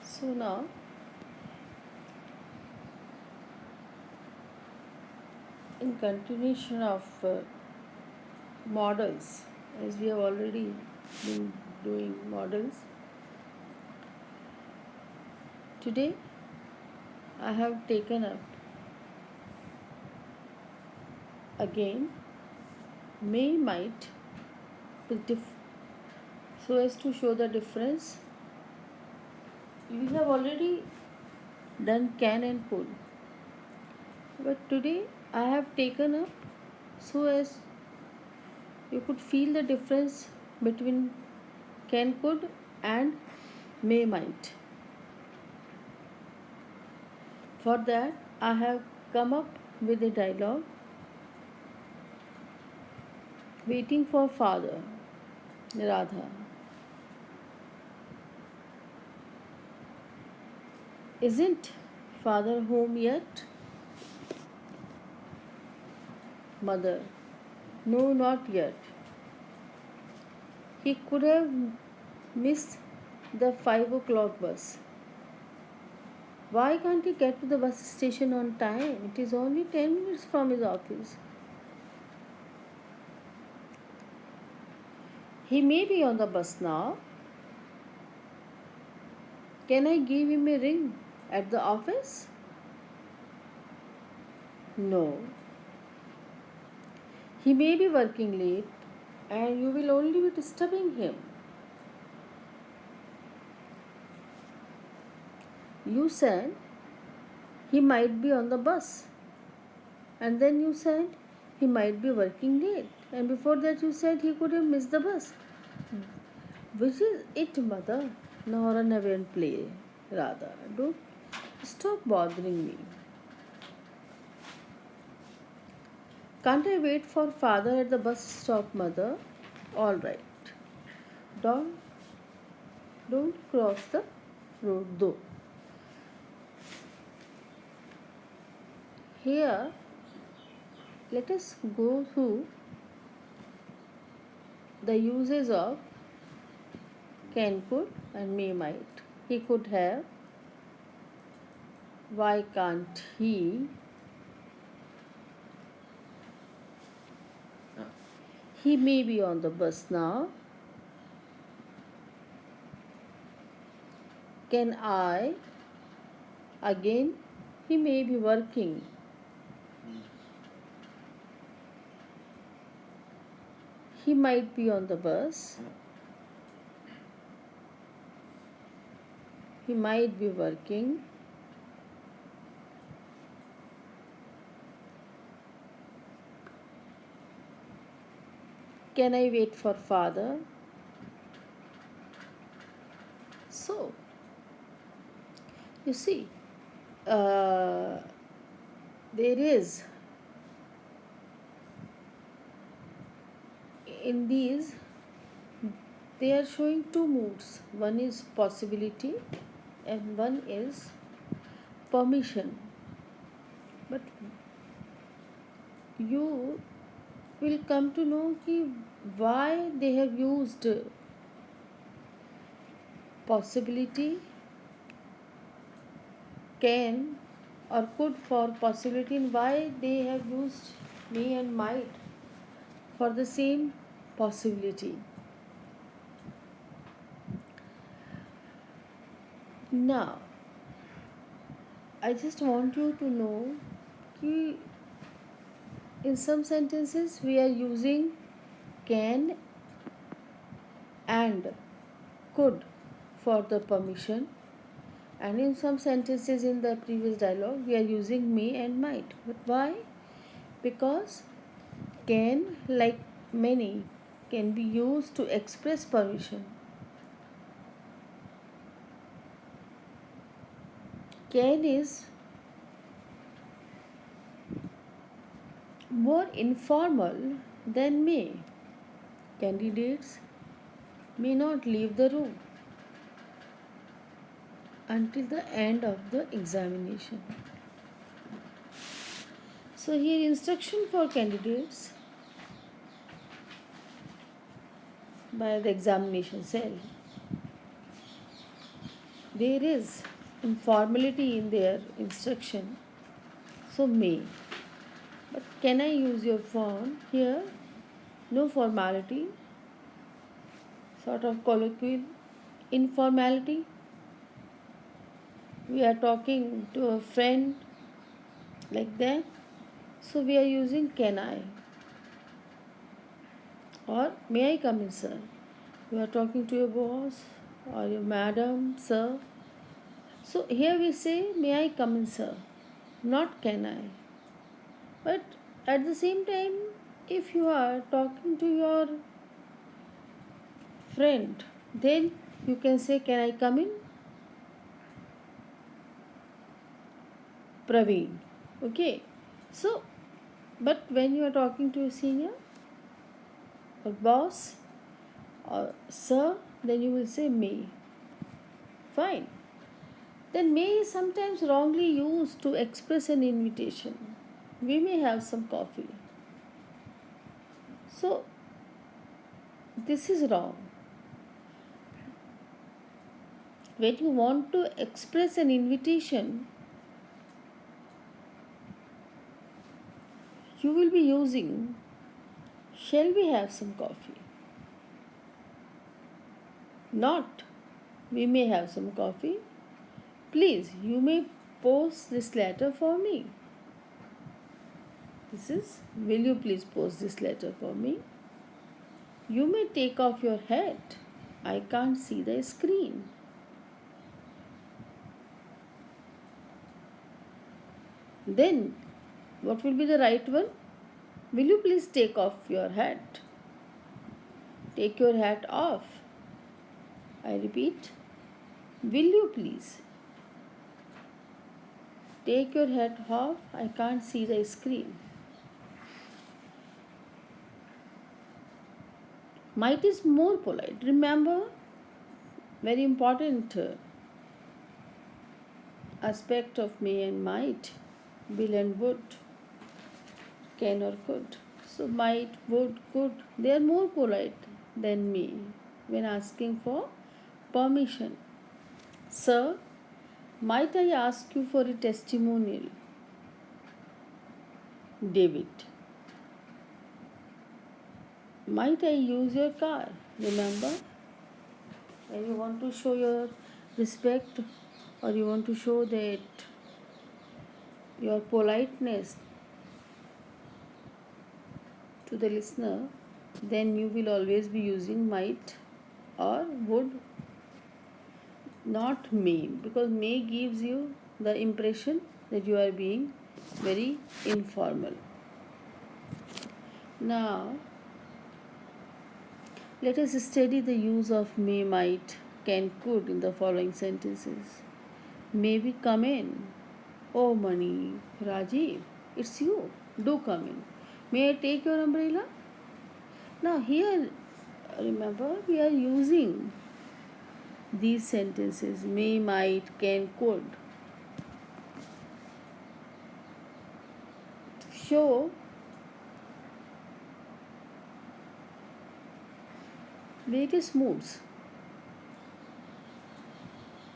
So now, in continuation of models, as we have already been doing models, today I have taken up again may might so as to show the difference. We have already done can and could, but today I have taken up so as you could feel the difference between can could and may might. For that, I have come up with a dialogue waiting for father, Radha. Isn't father home yet? Mother. No, not yet. He could have missed the 5 o'clock bus. Why can't he get to the bus station on time? It is only 10 minutes from his office. He may be on the bus now. Can I give him a ring at the office? No. He may be working late and you will only be disturbing him. You said he might be on the bus, and then you said he might be working late, and before that you said he could have missed the bus. Which is it, mother? Now run away and play, Radha. Don't stop bothering me. Can't I wait for father at the bus stop, mother? All right. Don't cross the road though. Here, let us go through the uses of can, could, and may, might. He could have. Why can't he? He may be on the bus now. Can I? Again, he may be working. He might be on the bus. He might be working. Can I wait for father? So, you see, there is in these they are showing two moods. One is possibility and one is permission. But you will come to know why they have used possibility, can or could for possibility, and why they have used may and might for the same possibility. Now, I just want you to know that in some sentences we are using can and could for the permission, and in some sentences in the previous dialogue we are using may and might. But why? Because can, like many, can be used to express permission. Can is more informal than may. Candidates may not leave the room until the end of the examination. So here instruction for candidates by the examination cell. there is informality in their instruction, so may. But can I use your phone? Here, no formality, sort of colloquial informality. We are talking to a friend like that, so we are using can I or may I come in, sir. You are talking to your boss or your madam, sir. So here we say may I come in, sir, not can I. But at the same time, if you are talking to your friend, then you can say can I come in, Praveen. Okay. So, but when you are talking to a senior or boss or sir, then you will say may. Fine. Then may is sometimes wrongly used to express an invitation. We may have some coffee. So, this is wrong. When you want to express an invitation, you will be using shall we have some coffee? Not we may have some coffee. Please, you may post this letter for me. This is will you please post this letter for me? You may take off your hat. I can't see the screen. Then, what will be the right one? Will you please take off your hat? Take your hat off. I repeat, will you please take your hat off? I can't see the screen. Might is more polite. Remember, very important aspect of may and might, will and would, can or could. So might, would, could, they are more polite than me when asking for permission. Sir, might I ask you for a testimonial? David. Might I use your car? Remember, when you want to show your respect or you want to show that your politeness to the listener, then you will always be using might or would, not may, because may gives you the impression that you are being very informal. Now, let us study the use of may, might, can, could in the following sentences. May we come in? Oh, Mani, Rajiv, it's you. Do come in. May I take your umbrella? Now, here, remember, we are using these sentences may, might, can, could. Show various moods.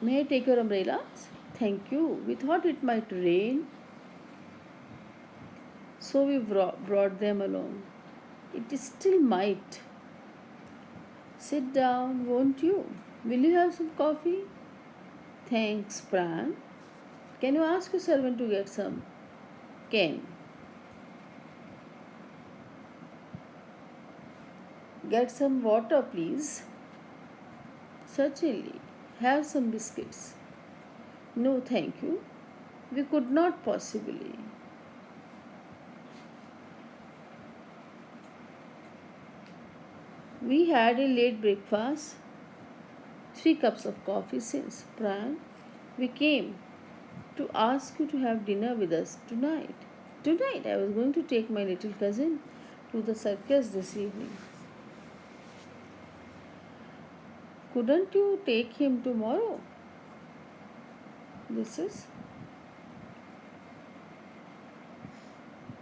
May I take your umbrella? Thank you. We thought it might rain, so we brought them along. It is still might. Sit down, won't you? Will you have some coffee? Thanks, Pran. Can you ask your servant to get some? Can. Get some water, please. Certainly. Have some biscuits. No, thank you. We could not possibly. We had a late breakfast, 3 cups of coffee since. Pran, we came to ask you to have dinner with us tonight. Tonight, I was going to take my little cousin to the circus this evening. Couldn't you take him tomorrow? This is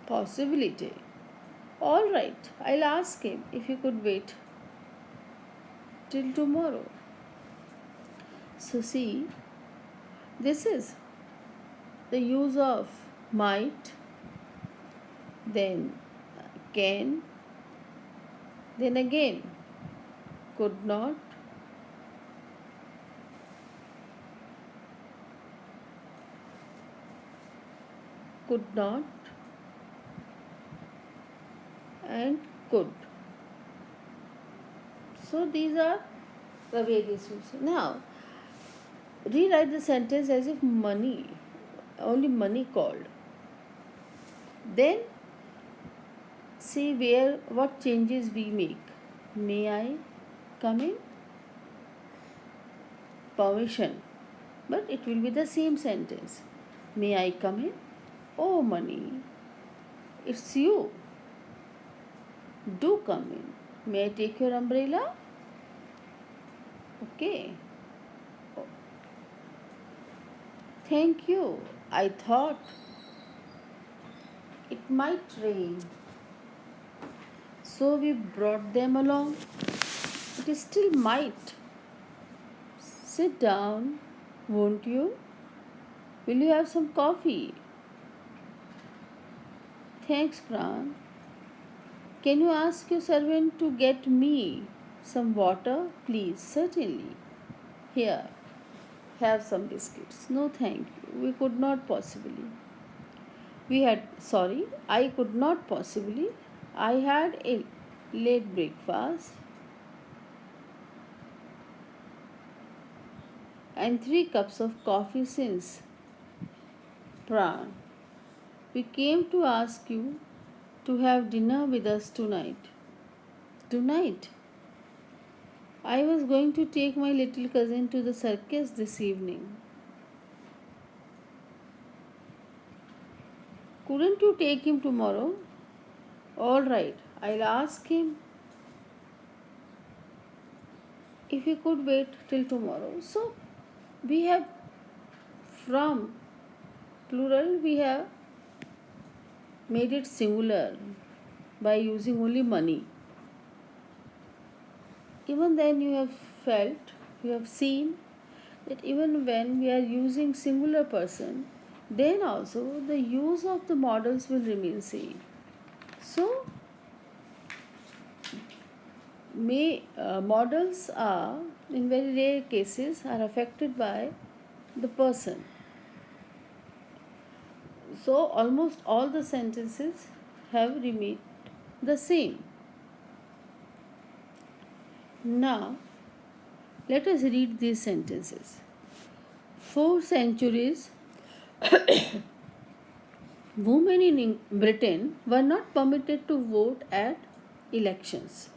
possibility. All right, I'll ask him if he could wait till tomorrow. So see, This is the use of might, then can, then again could not, could not, and could. So these are the various uses. Now rewrite the sentence as if only money called. Then see what changes we make. May I come in? Permission. But it will be the same sentence. May I come in? Oh, money, it's you. Do come in. May I take your umbrella? Okay. Thank you. I thought it might rain. So we brought them along. It still might. Sit down, won't you? Will you have some coffee? Thanks, Pran. Can you ask your servant to get me some water, please? Certainly. Here, have some biscuits. No, thank you. We could not possibly. I could not possibly. I had a late breakfast and 3 cups of coffee since. Pran, we came to ask you to have dinner with us tonight. Tonight? I was going to take my little cousin to the circus this evening. Couldn't you take him tomorrow? All right, I'll ask him if he could wait till tomorrow. So, we have from plural, we have made it singular by using only money. Even then, you have seen that even when we are using singular person, then also the use of the modals will remain same. So, modals are in very rare cases are affected by the person. So almost all the sentences have remained the same. Now let us read these sentences. 4 centuries women in Britain were not permitted to vote at elections.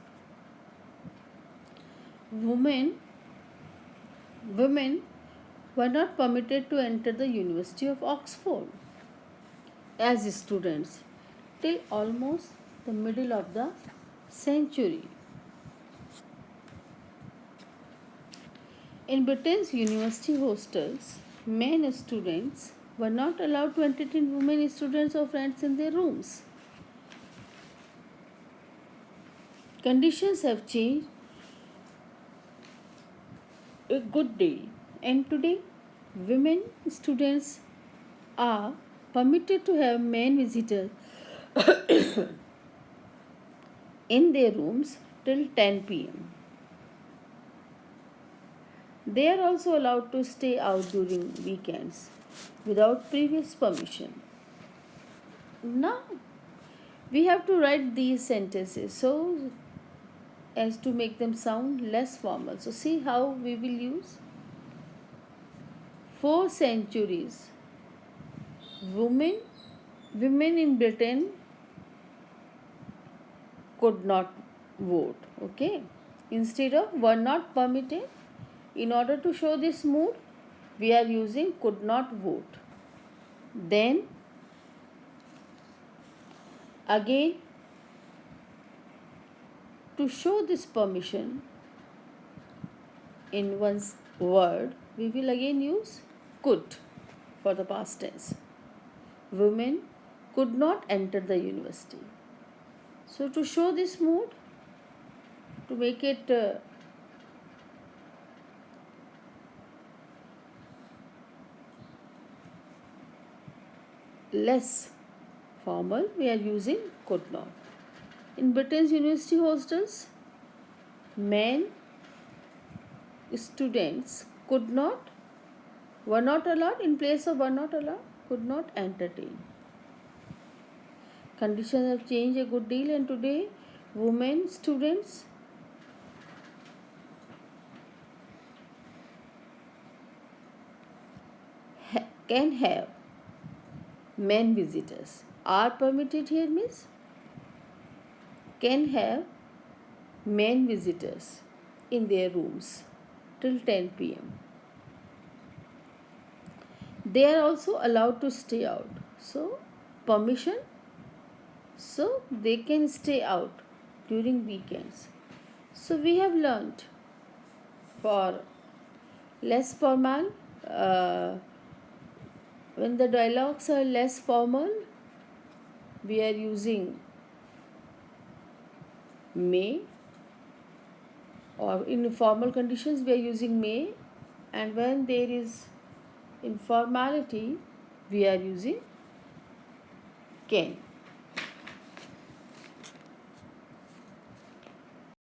Women were not permitted to enter the University of Oxford as students till almost the middle of the century. In Britain's university hostels, men students were not allowed to entertain women students or friends in their rooms. Conditions have changed a good deal, and today women students are permitted to have men visitors in their rooms till 10 p.m. They are also allowed to stay out during weekends without previous permission. Now, we have to write these sentences so as to make them sound less formal. So, see how we will use 4 centuries. Women in Britain could not vote. Okay, instead of were not permitted. In order to show this mood, we are using could not vote. Then again, to show this permission in one's word, we will again use could for the past tense. Women could not enter the university. So to show this mood, to make it less formal, we are using could not. In Britain's university hostels, men students were not allowed, in place of were not allowed, could not entertain. Conditions have changed a good deal, and today women students can have men visitors. Are permitted here means can have men visitors in their rooms till 10 pm. They are also allowed to stay out. So, permission, so they can stay out during weekends. So, we have learnt for less formal, when the dialogues are less formal, we are using may, or in formal conditions we are using may, and when there is informality we are using can.